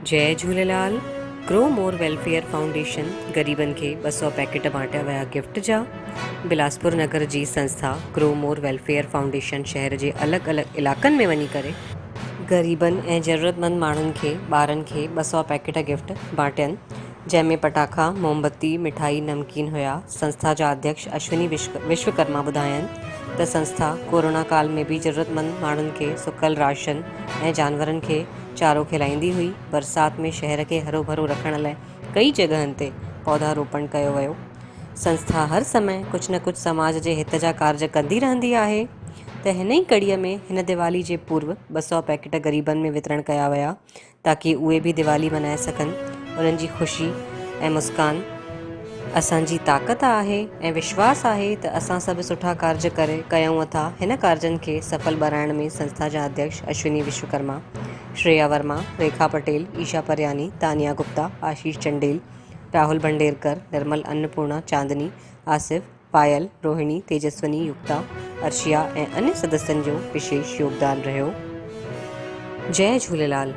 जय Jhulelal. Grow more welfare foundation ग़रीबनि खे 200 packet Banthia विया गिफ्ट जा। बिलासपुर नगर जी संस्था ग्रो मोर वेलफेयर फाउंडेशन शहर जे अलॻि अलॻि इलाक़नि में वञी करे ग़रीबनि ऐं ज़रूरतमंद माण्हुनि खे ॿारनि खे 200 पैकेट गिफ्ट बांटियनि, जंहिंमें पटाखा, मोमबत्ती, मिठाई, नमकीन हुया। संस्था जा अध्यक्ष अश्विनी विश्वकर्मा ॿुधायनि त संस्था कोरोना काल में भी ज़रूरतमंद माण्हुनि खे सुकल राशन ऐं जानवरनि खे चारो खिलाईंदी हुई। बरसात में शहर खे हरो भरो रखण लाइ कई जॻहनि ते पौधारोपण कयो वियो। संस्था हर समय कुझु न कुझु समाज जे हित जा कार्य कंदी रहंदी आहे। त हिन ई कड़ीअ में हिन दिवाली जे पूर्व 200 पैकेट ग़रीबनि में वितरण कया विया, ताकी उहे भी दिवाली मल्हाए सघनि। उन्हनि जी ख़ुशी ऐं मुस्कान असांजी ताक़त आहे ऐं विश्वास आहे त असां सभु सुठा कार्य कयूं था। हिन कार्यनि खे सफल बणाइण में संस्था जा अध्यक्ष अश्विनी विश्वकर्मा, श्रेया वर्मा, रेखा पटेल, ईशा परयानी, तानिया गुप्ता, आशीष चंडेल, राहुल भंडेरकर, निर्मल, अन्नपूर्णा, चांदनी, आसिफ, पायल, रोहिणी, तेजस्वनी, युक्ता, अर्शिया ऐं अन्य सदस्यनि जो विशेष योगदान रहियो। जय झूलेलाल।